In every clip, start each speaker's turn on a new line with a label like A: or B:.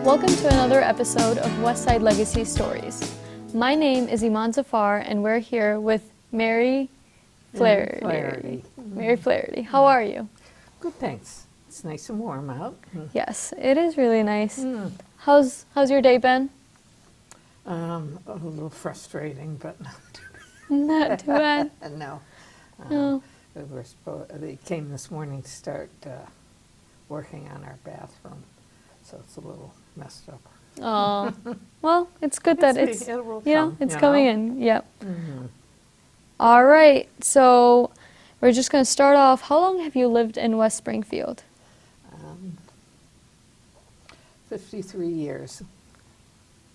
A: Welcome to another episode of Westside Legacy Stories. My name is Iman Zafar, and we're here with Mary Flaherty. Mary Flaherty. How are you?
B: Good, thanks. It's nice and warm out.
A: Yes, it is really nice. How's your day been?
B: A little frustrating, but
A: Not too bad.
B: no.
A: No.
B: They came this morning to start working on our bathroom, so it's a little messed up.
A: Oh, well, it's good that it's coming in. Yep. All right, so we're just going to start off. How long have you lived in West Springfield?
B: 53 years.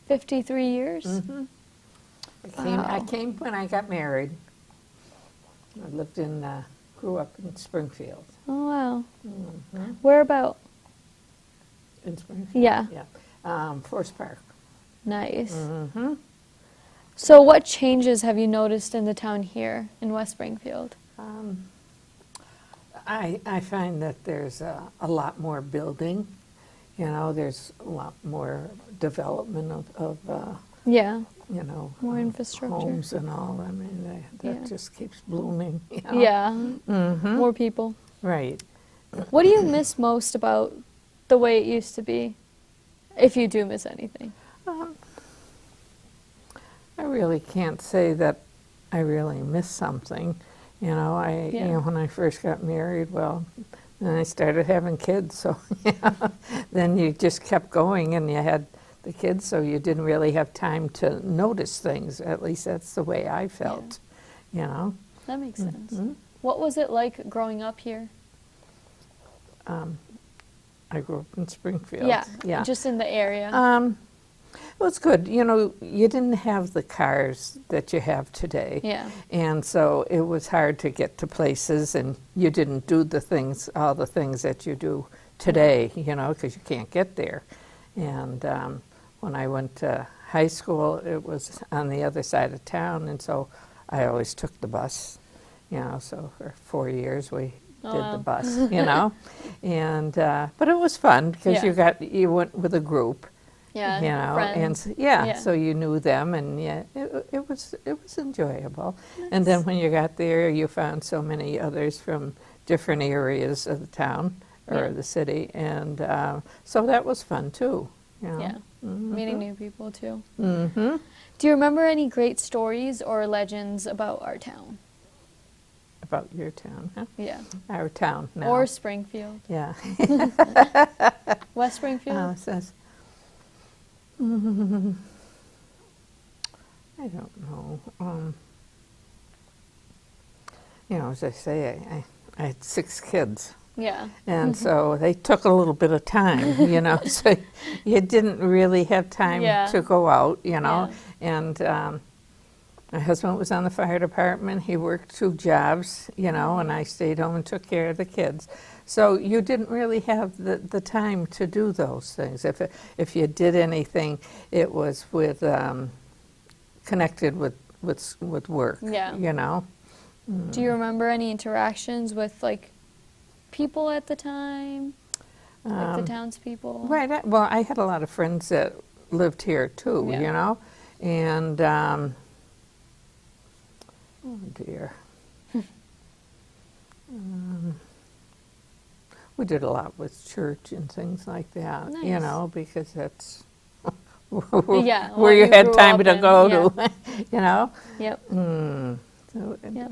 A: 53 years?
B: Mm-hmm.
A: Wow.
B: I came when I got married. I grew up in Springfield.
A: Oh, wow.
B: Mm-hmm.
A: Where about?
B: In Springfield?
A: Yeah.
B: Forest Park.
A: Nice.
B: Mm-hmm.
A: So what changes have you noticed in the town here in West Springfield?
B: I find that there's a lot more building. There's a lot more development of
A: More infrastructure.
B: homes and all. I mean, that just keeps blooming.
A: Yeah,
B: Mm-hmm.
A: more people.
B: Right.
A: What do you miss most about the way it used to be, if you do miss anything?
B: I really can't say that I really miss something. When I first got married, well, then I started having kids, so then you just kept going and you had the kids, so you didn't really have time to notice things. At least that's the way I felt,
A: That makes sense.
B: Mm-hmm.
A: What was it like growing up here?
B: I grew up in Springfield.
A: Yeah, just in the area.
B: It was good. You didn't have the cars that you have today.
A: Yeah.
B: And so it was hard to get to places, and you didn't do all the things that you do today, because you can't get there. And when I went to high school, it was on the other side of town, and so I always took the bus, so for 4 years we did the bus, and but it was fun because you went with a group,
A: friends.
B: and so you knew them, and it was enjoyable. Nice. And then when you got there, you found so many others from different areas of the town or the city, and so that was fun too.
A: Meeting new people too.
B: Mm-hmm.
A: Do you remember any great stories or legends about our town?
B: About your town, huh?
A: Yeah.
B: Our town now.
A: Or Springfield.
B: Yeah.
A: West Springfield?
B: It says, I don't know. As I say, I had 6 kids.
A: Yeah.
B: And so they took a little bit of time, so you didn't really have time to go out, and my husband was on the fire department. He worked 2 jobs, and I stayed home and took care of the kids. So you didn't really have the time to do those things. If you did anything, it was connected with work,
A: Yeah. Do you remember any interactions with, people at the time? The townspeople?
B: Right. Well, I had a lot of friends that lived here, too, and... oh, dear. We did a lot with church and things like that,
A: Nice.
B: because that's
A: where
B: you had
A: grew
B: time
A: up
B: to
A: in,
B: go to,
A: Yep.
B: So,
A: Yep.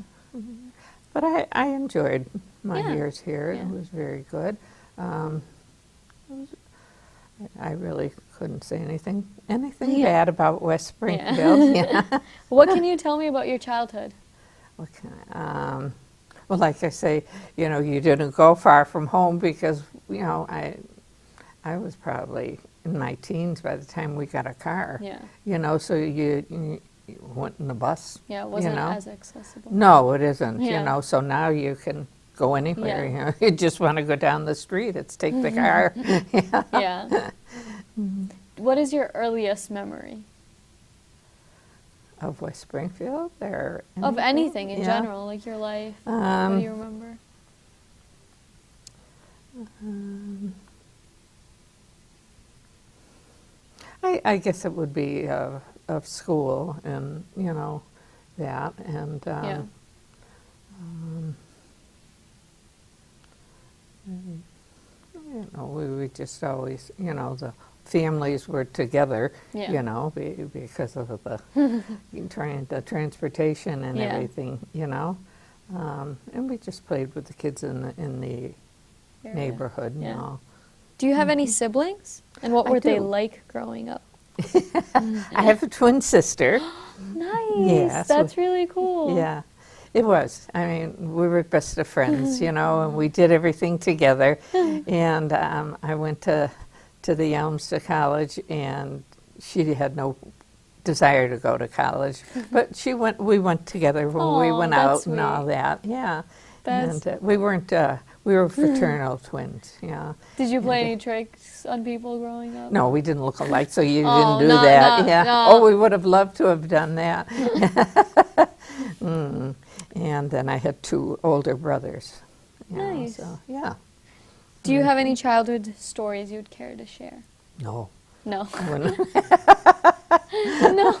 B: But I enjoyed my years here.
A: Yeah.
B: It was very good. I really couldn't say anything bad about West Springfield.
A: What can you tell me about your childhood?
B: Well, like I say, you didn't go far from home because, I was probably in my teens by the time we got a car.
A: Yeah.
B: So you went in the bus.
A: Yeah, it wasn't as accessible.
B: No, it isn't,
A: Yeah.
B: So now you can go anywhere. You just want to go down the street, it's take the car.
A: Yeah. What is your earliest memory?
B: Of West Springfield? Or anything?
A: Of anything in general, like your life. What do you remember?
B: I guess it would be of school and, you know, that. And
A: Yeah.
B: you know, we just always, you know, the families were together,
A: Yeah.
B: you know, because of the the transportation and
A: Yeah.
B: everything, you know. And we just played with the kids in the
A: Area.
B: neighborhood and
A: Yeah.
B: all.
A: Do you have any siblings? And what
B: I
A: were they
B: do.
A: like growing up?
B: I have a twin sister.
A: Nice.
B: Yes,
A: That's really cool.
B: Yeah, it was. I mean, we were best of friends, you know, and we did everything together. And I went to the Elms to college, and she had no desire to go to college, but we went together when we went
A: that's
B: out and all
A: sweet.
B: that. Yeah,
A: That's-
B: and we were fraternal twins. Yeah.
A: Did you play any tricks on people growing up?
B: No, we didn't look alike, so you
A: Oh,
B: didn't do
A: no,
B: that.
A: no,
B: Yeah.
A: no.
B: Oh, we would have loved to have done that. And then I had 2 older brothers. You know,
A: Nice.
B: so, yeah.
A: Do you have any childhood stories you'd care to share?
B: No.
A: No.
B: I wouldn't.
A: No.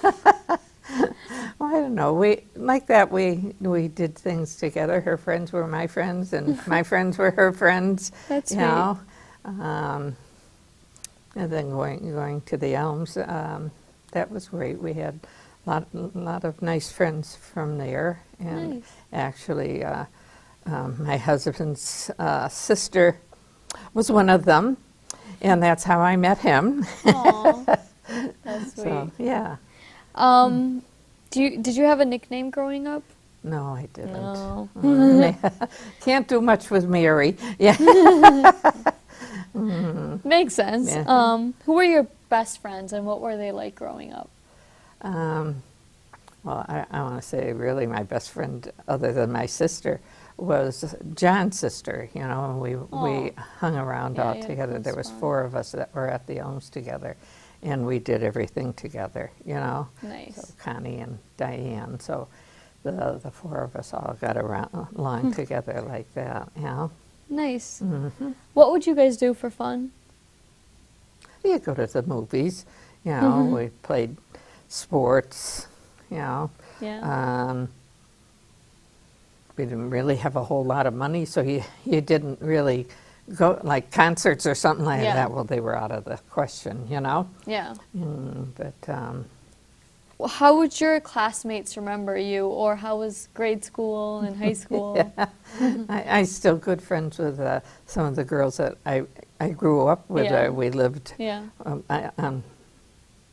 B: Well, I don't know. We like that. We did things together. Her friends were my friends, and my friends were her friends.
A: That's
B: you
A: sweet.
B: know. And then going to the Elms, that was great. We had a lot of nice friends from there, and
A: Nice.
B: actually, my husband's sister was one of them, and that's how I met him.
A: Aw. That's sweet.
B: So yeah.
A: Did you have a nickname growing up?
B: No, I didn't.
A: No.
B: Can't do much with Mary. Yeah.
A: Makes sense.
B: Yeah.
A: Who were your best friends and what were they like growing up?
B: Well, I want to say really my best friend, other than my sister, was John's sister. You know, and we hung around
A: Yeah,
B: all
A: you had a
B: together.
A: close
B: There was
A: bond.
B: 4 of us that were at the Elms together, and we did everything together. You know.
A: Nice.
B: So Connie and Diane. So the 4 of us all got along together like that. You know.
A: Nice.
B: Mm-hmm.
A: What would you guys do for fun?
B: You go to the movies, you know, we played sports, you know.
A: Yeah.
B: We didn't really have a whole lot of money, so you didn't really go, like concerts or something like
A: Yeah.
B: that. Well, they were out of the question, you know.
A: Yeah.
B: But
A: Well, how would your classmates remember you, or how was grade school and high school?
B: I still good friends with some of the girls that I grew up with.
A: Yeah.
B: We lived
A: Yeah.
B: on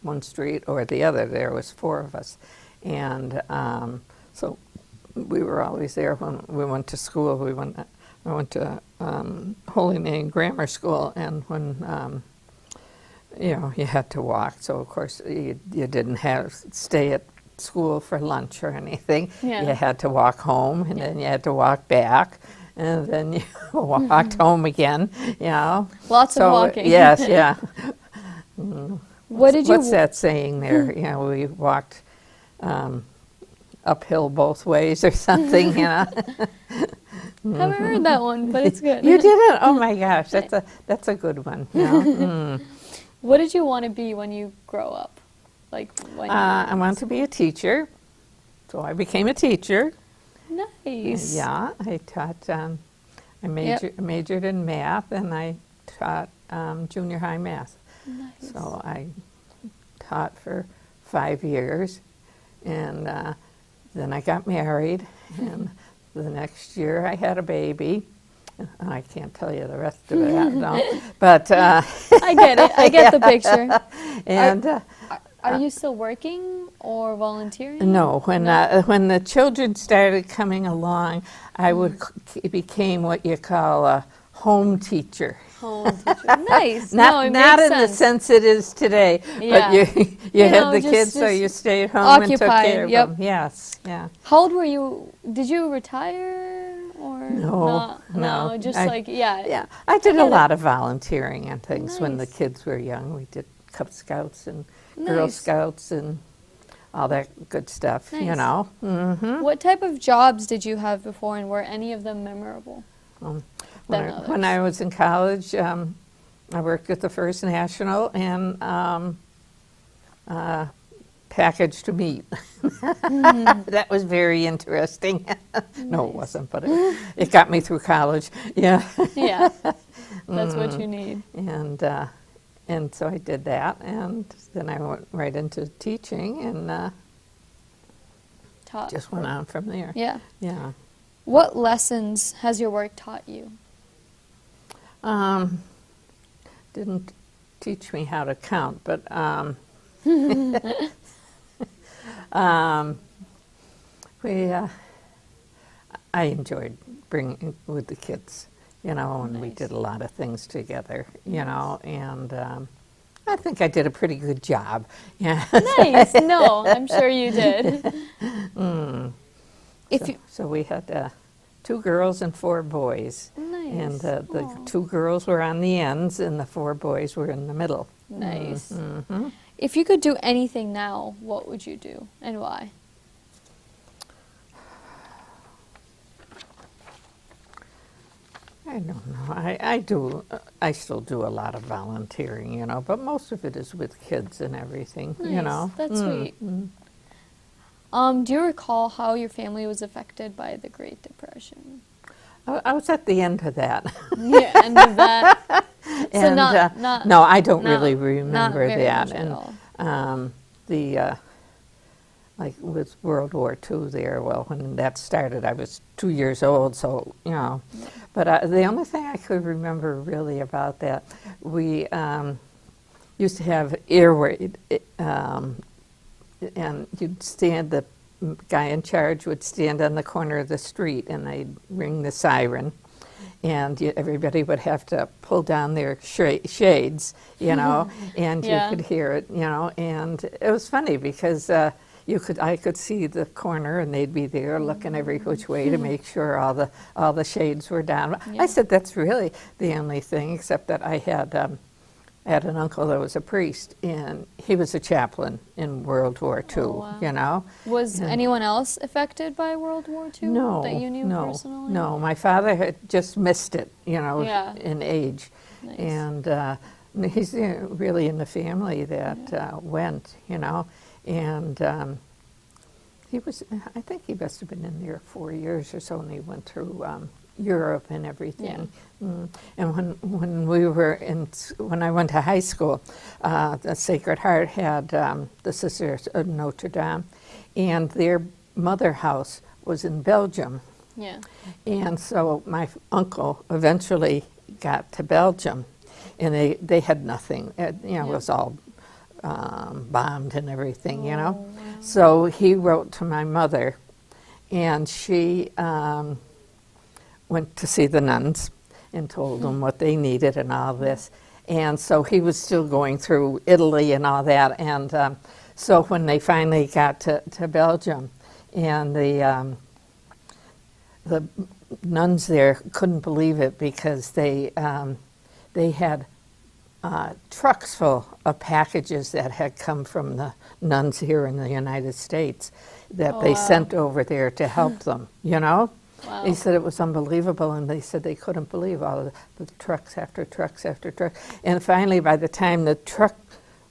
B: one street or the other. There was 4 of us, and so we were always there when we went to school. I went to Holy Name Grammar School, and when you know, you had to walk, so of course you didn't stay at school for lunch or anything.
A: Yeah.
B: You had to walk home, and then you had to walk back, and then you walked home again. You know,
A: Lots of walking.
B: Yes, yeah. What's that saying there? You know, we walked uphill both ways or something. You know.
A: Haven't heard that one, but it's good.
B: You didn't? Oh my gosh, that's a good one. You know?
A: What did you want to be when you grow up? Like when
B: I wanted to be a teacher, so I became a teacher.
A: Nice.
B: Yeah, I taught. I majored in math, and I taught junior high math.
A: Nice.
B: So I taught for 5 years, and then I got married, and the next year I had a baby. I can't tell you the rest of it, no. But
A: I get it. I get the picture.
B: and
A: Are you still working or volunteering?
B: no, when the children started coming along, I became what you call a home teacher.
A: Home teacher. Nice.
B: Not
A: no, it
B: not
A: makes
B: in the
A: sense.
B: sense it is today,
A: Yeah.
B: but you had
A: know,
B: the
A: just-
B: kids, so
A: just
B: you stayed home and took
A: occupied,
B: care of
A: yep.
B: them. Yes, yeah.
A: How old were you? Did you retire or
B: No,
A: not?
B: no.
A: Just
B: Yeah,
A: yeah.
B: I did
A: get
B: a
A: it.
B: lot of volunteering and things when the
A: Nice.
B: kids were young. We did Cub Scouts and Girl
A: Nice.
B: Scouts and all that good stuff, you
A: Nice.
B: know. Mm-hmm.
A: What type of jobs did you have before, and were any of them memorable?
B: When
A: Than
B: I was in college, I worked at the First National, and packaged meat. That was very interesting. No, it wasn't, but it got me through college. Yeah.
A: Yeah, that's what you need.
B: And so I did that, and then I went right into teaching, and
A: Taught.
B: just went on from there.
A: Yeah.
B: Yeah.
A: What lessons has your work taught you?
B: Didn't teach me how to count, but I enjoyed bringing with the kids, and we
A: Nice.
B: did a lot of things together, and I think I did a pretty good job. Yeah.
A: Nice. No, I'm sure you did. If you
B: So we had 2 girls and 4 boys.
A: Nice.
B: And the
A: Aw.
B: 2 girls were on the ends, and the 4 boys were in the middle.
A: Nice.
B: Mm-hmm.
A: If you could do anything now, what would you do and why?
B: I don't know. I still do a lot of volunteering, but most of it is with kids and everything,
A: Nice. That's sweet. Do you recall how your family was affected by the Great Depression?
B: I was at the end of that.
A: Yeah, end of that. So
B: And,
A: not
B: no, I don't
A: not-
B: really
A: not
B: remember
A: very
B: that.
A: much at all.
B: The like with World War II there, well, when that started, I was 2 years old, so, But the only thing I could remember really about that, we used to have air raid, and you'd stand, the guy in charge would stand on the corner of the street, and they'd ring the siren, and everybody would have to pull down their shades, and
A: Yeah.
B: you could hear it, and it was funny because I could see the corner, and they'd be there looking every which way to make sure all the shades were down.
A: Yeah.
B: I said that's really the only thing, except that I had an uncle that was a priest, and he was a chaplain in World War II.
A: Wow. Was
B: Yeah.
A: anyone else affected by World War II
B: No,
A: that you knew personally?
B: no. My father had just missed it,
A: Yeah.
B: in age,
A: Nice.
B: and he's really in the family that went, and he was. I think he must have been in there 4 years or so, and he went through Europe and everything. And when I went to high school, the Sacred Heart had the Sisters of Notre Dame, and their mother house was in Belgium.
A: Yeah.
B: And so my uncle eventually got to Belgium, and they had nothing. It was all bombed and everything,
A: Wow.
B: So he wrote to my mother, and she went to see the nuns and told them what they needed and all this. And so he was still going through Italy and all that. And so when they finally got to Belgium, and the nuns there couldn't believe it because they had trucks full of packages that had come from the nuns here in the United States that they sent over there to help them,
A: Wow.
B: They said it was unbelievable, and they said they couldn't believe all of the trucks after trucks after trucks. And finally, by the time the truck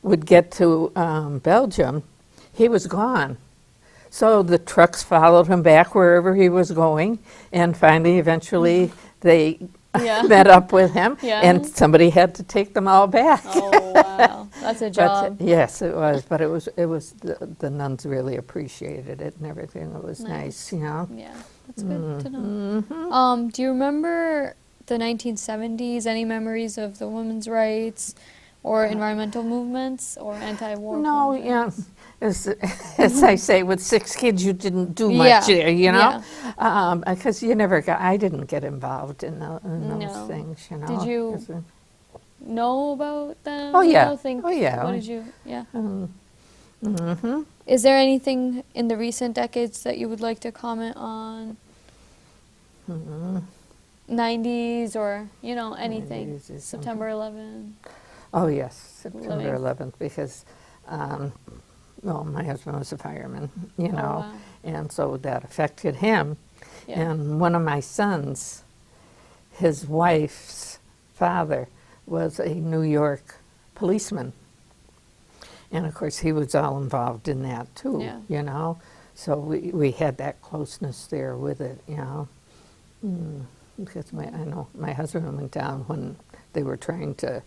B: would get to Belgium, he was gone. So the trucks followed him back wherever he was going, and finally, eventually, they
A: Yeah.
B: met up with him,
A: Yeah.
B: and somebody had to take them all back.
A: Oh, wow. That's a
B: But,
A: job.
B: yes, it was. But it was the nuns really appreciated it and everything. It was nice,
A: Yeah, that's good to know. Do you remember the 1970s? Any memories of the women's rights or environmental movements or anti-war
B: No,
A: movements?
B: as I say, with 6 kids, you didn't do much there,
A: Yeah.
B: because I didn't get involved in those
A: No.
B: things,
A: Did you
B: 'cause,
A: know about them?
B: Oh, yeah.
A: What did you,
B: mhm.
A: Is there anything in the recent decades that you would like to comment on? 90s or, anything.
B: 90s is
A: September 11th.
B: Oh, yes, September
A: Living.
B: 11th, because, my husband was a fireman,
A: wow.
B: and so that affected him.
A: Yeah.
B: And one of my sons, his wife's father, was a New York policeman. And of course, he was all involved in that too,
A: Yeah.
B: you know. So we had that closeness there with it, you know. Because I know my husband went down when they were trying to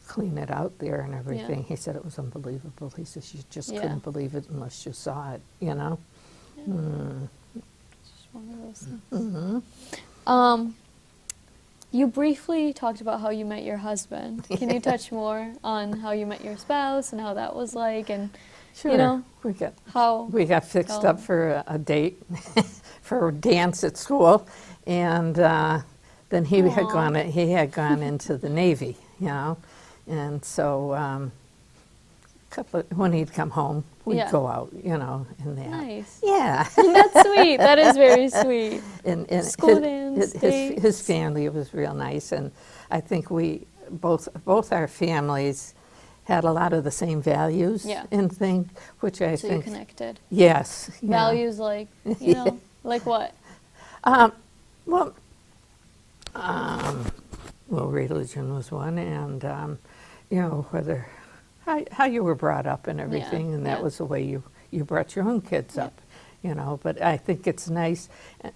B: clean it out there and everything.
A: Yeah.
B: He said it was unbelievable. He says you just
A: Yeah.
B: couldn't believe it unless you saw it, you know.
A: Yeah. It's just one of those things.
B: Mm-hmm.
A: You briefly talked about how you met your husband. Can you touch more on how you met your spouse and how that was like, and
B: Sure.
A: you know how
B: We got fixed up for a date for a dance at school, and then he had gone into the Navy, you know, and so when he'd come home, we'd
A: Yeah.
B: go out, you know, in that.
A: Nice.
B: Yeah.
A: That's sweet. That is very sweet.
B: And
A: School dance,
B: his
A: dates.
B: family was real nice, and I think we both our families had a lot of the same values
A: Yeah.
B: and things, which I
A: So you
B: think
A: connected.
B: yes, yeah.
A: Values like, you know, like what?
B: Well, religion was one, and you know, whether how you were brought up and everything, and that
A: yeah.
B: was the way you brought your own kids
A: Yeah.
B: up, you know. But I think it's nice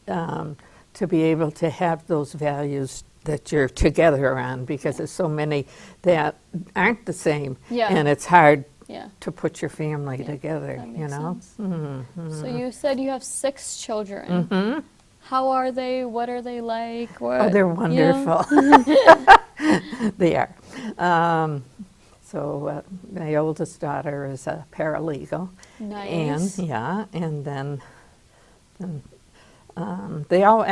B: to be able to have those values that you're together on, because there's so many that aren't the same,
A: Yeah.
B: and it's hard
A: Yeah.
B: to put your family
A: Yeah,
B: together,
A: that
B: you
A: makes
B: know.
A: sense. So you said you have 6 children. How are they? What are they like? What,
B: Oh, they're
A: you know?
B: wonderful. They are. So my oldest daughter is a paralegal.
A: Nice.
B: And then they all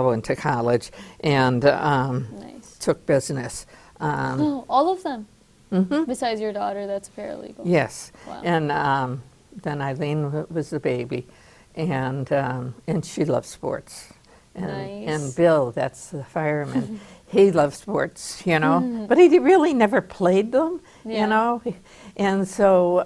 B: went to college and
A: Nice.
B: took business.
A: Oh, all of them?
B: Mhm.
A: Besides your daughter that's a paralegal?
B: Yes.
A: Wow.
B: And then Eileen was the baby, and she loves sports. And
A: Nice.
B: Bill, that's the fireman, he loves sports, you know, but he really never played them,
A: Yeah.
B: you know. And so,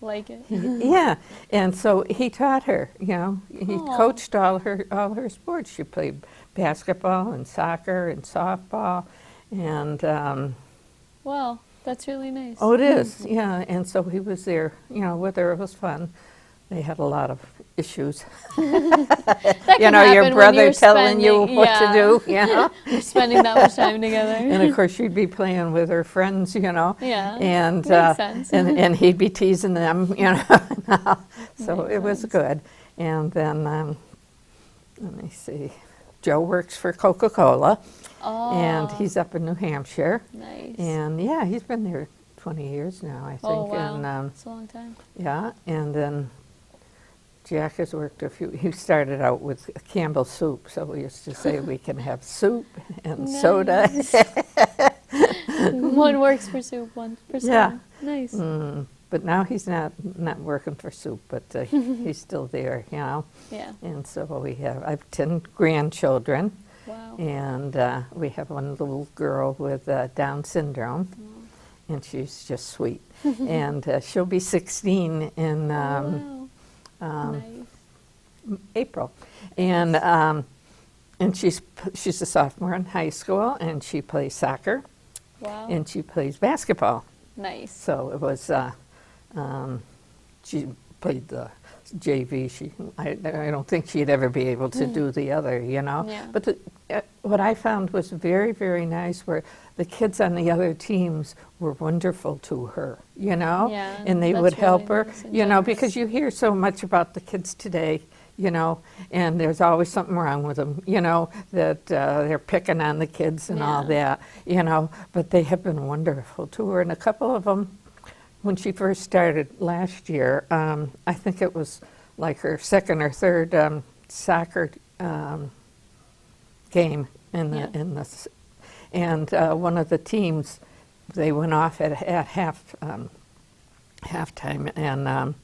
A: Like it?
B: yeah, and so he taught her, you know, he
A: Aw.
B: coached all her sports. She played basketball and soccer and softball, and
A: Wow, that's really nice.
B: oh, it is, yeah. And so he was there, you know, with her. It was fun. They had a lot of issues.
A: That
B: You
A: can
B: know, your
A: happen when
B: brother
A: you're
B: telling you
A: spending-
B: what to do, you know?
A: You're spending that much time together.
B: And of course, she'd be playing with her friends, you know.
A: Yeah,
B: And
A: makes sense.
B: and he'd be teasing them, you know. So
A: Makes
B: it was
A: sense.
B: good. And then let me see, Joe works for Coca-Cola,
A: Oh,
B: and he's up in New Hampshire.
A: nice.
B: And yeah, he's been there 20 years now, I think.
A: Oh, wow.
B: And
A: That's a long time.
B: yeah, and then Jack has worked he started out with Campbell soup, so we used to say we can have soup and soda.
A: Nice. One works for soup, one for soda.
B: Yeah.
A: Nice.
B: But now he's not working for soup, but he's still there, you know.
A: Yeah.
B: And so I have 10 grandchildren,
A: Wow.
B: and we have one little girl with Down syndrome, and she's just sweet. And she'll be 16 in
A: Wow. Nice.
B: April, and she's a sophomore in high school, and she plays soccer,
A: Wow.
B: and she plays basketball.
A: Nice.
B: So it was she played the JV. I don't think she'd ever be able to do the other, you know.
A: Yeah.
B: But what I found was very, very nice were the kids on the other teams were wonderful to her, you know.
A: Yeah,
B: and they
A: that's
B: would help
A: really
B: her,
A: nice and
B: you know,
A: generous.
B: because you hear so much about the kids today, you know, and there's always something wrong with them, you know, that they're picking on the kids and all
A: Yeah.
B: that, you know. But they have been wonderful to her, and a couple of them, when she first started last year, I think it was like her second or third soccer game
A: Yeah.
B: and one of the teams, they went off at halftime, and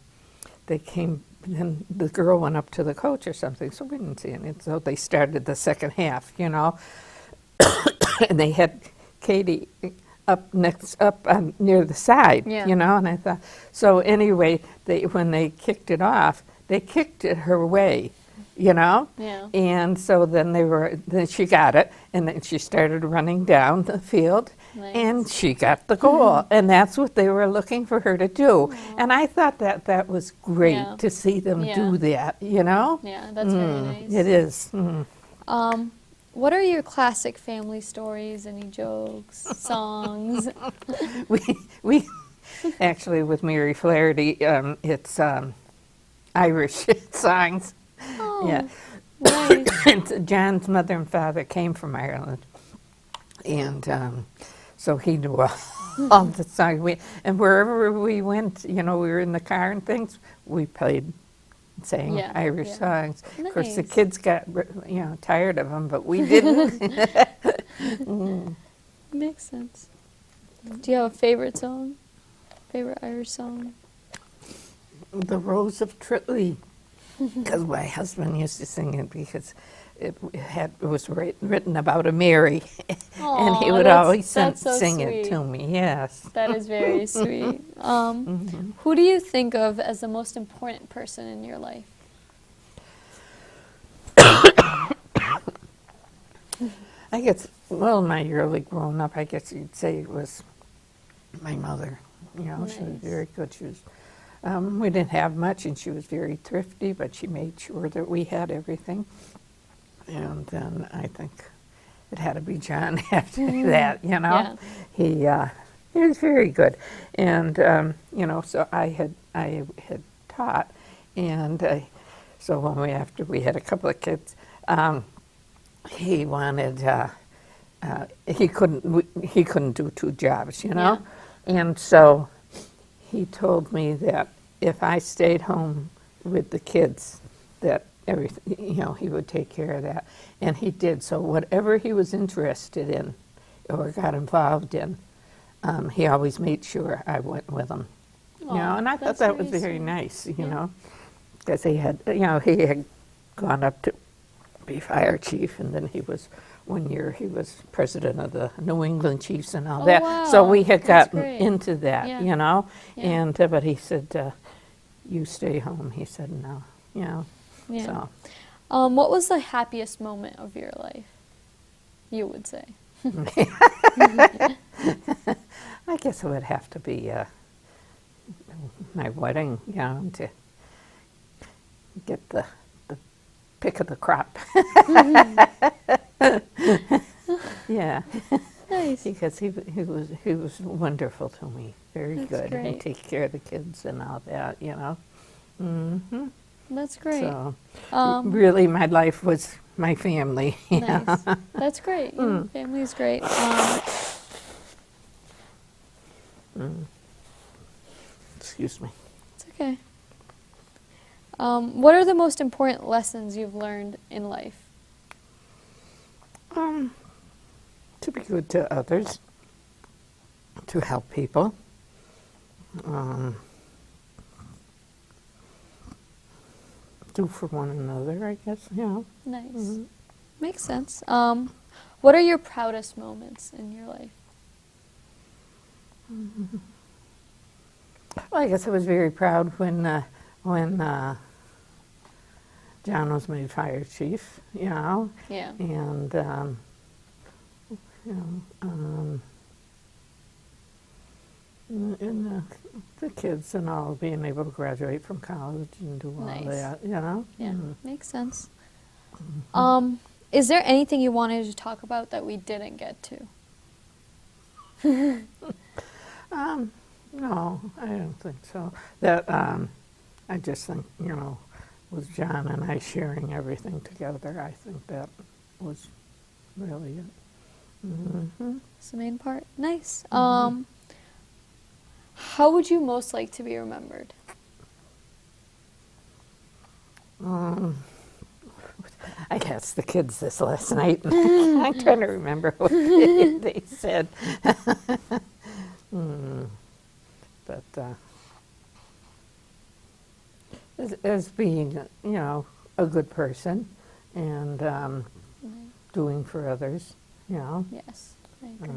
B: they came. And the girl went up to the coach or something, so we didn't see it. So they started the second half, you know, and they had Katie up near the side,
A: Yeah.
B: you know. And I thought, so anyway, when they kicked it off, they kicked it her way, you know.
A: Yeah.
B: And so then she got it, and then she started running down the field,
A: Nice.
B: And she got the goal, and that's what they were looking for her to do. And I thought that was great
A: Yeah.
B: to see them
A: Yeah.
B: do that, you know?
A: Yeah, that's very nice.
B: It is.
A: What are your classic family stories? Any jokes, songs?
B: We actually, with Mary Flaherty, it's Irish songs.
A: Oh,
B: Yeah.
A: nice.
B: John's mother and father came from Ireland, and so he knew all the songs. And wherever we went, you know, we were in the car and things, we sang
A: Yeah,
B: Irish
A: yeah.
B: songs. Of course, the
A: Nice.
B: kids got, you know, tired of them, but we didn't.
A: Makes sense. Do you have a favorite song? Favorite Irish song?
B: The Rose of Trilley, because my husband used to sing it because it was written about a Mary, and he
A: Aw,
B: would
A: that's-
B: always
A: that's so
B: sing it
A: sweet.
B: to me. Yes.
A: That is very sweet. Who do you think of as the most important person in your life?
B: I guess, well, my early growing up, I guess you'd say it was my mother. You know, she was
A: Nice.
B: very good. She was, we didn't have much, and she was very thrifty, but she made sure that we had everything. And then I think it had to be John after that, you know.
A: Yeah.
B: He was very good. And, you know, so I had taught, and so after we had a couple of kids, he wanted, he couldn't do two jobs, you know? And so he told me that if I stayed home with the kids, that everything, you know, he would take care of that. And he did. So whatever he was interested in or got involved in, he always made sure I went with him. You know, and I thought that was very nice, you know, because he had, you know, he had gone up to be fire chief, and then he was, one year he was president of the New England Chiefs and all
A: Oh,
B: that.
A: wow.
B: So we had
A: That's
B: gotten
A: great.
B: into that,
A: Yeah.
B: you know,
A: Yeah.
B: and but he said, you stay home. He said, no, you know,
A: Yeah.
B: so.
A: What was the happiest moment of your life? You would say.
B: I guess it would have to be my wedding, you know, to get the pick of the crop. Yeah,
A: Nice.
B: because he was wonderful to me, very
A: That's
B: good,
A: great.
B: and take care of the kids and all that, you know. Hmm.
A: That's great.
B: So
A: Really,
B: really, my life was my family. you know.
A: nice. That's great. Yeah, family's great.
B: Excuse me.
A: It's okay. What are the most important lessons you've learned in life?
B: To be good to others, to help people. Do for one another, I guess, you know.
A: Nice. Makes sense. What are your proudest moments in your life?
B: Well, I guess I was very proud when John was made fire chief, you know,
A: Yeah.
B: and you know, and the kids and all being able to graduate from college and do all
A: Nice.
B: that, you know.
A: Yeah. Makes sense. Is there anything you wanted to talk about that we didn't get to?
B: No, I don't think so. That I just think, you know, with John and I sharing everything together, I think that was really it.
A: That's the main part. Nice. How would you most like to be remembered?
B: I asked the kids this last night. I'm trying to remember what they said. But as being, you know, a good person and doing for others, you know.
A: Yes. I agree.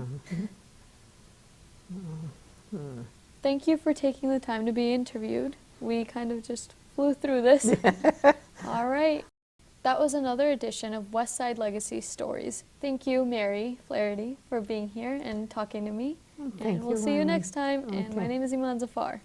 A: Thank you for taking the time to be interviewed. We kind of just flew through this. All right. that was another edition of West Side Legacy Stories. Thank you, Mary Flaherty, for being here and talking to me.
B: Thank
A: And we'll
B: you,
A: see you
B: Ronnie.
A: next time. And my
B: Okay.
A: name is Iman Zafar.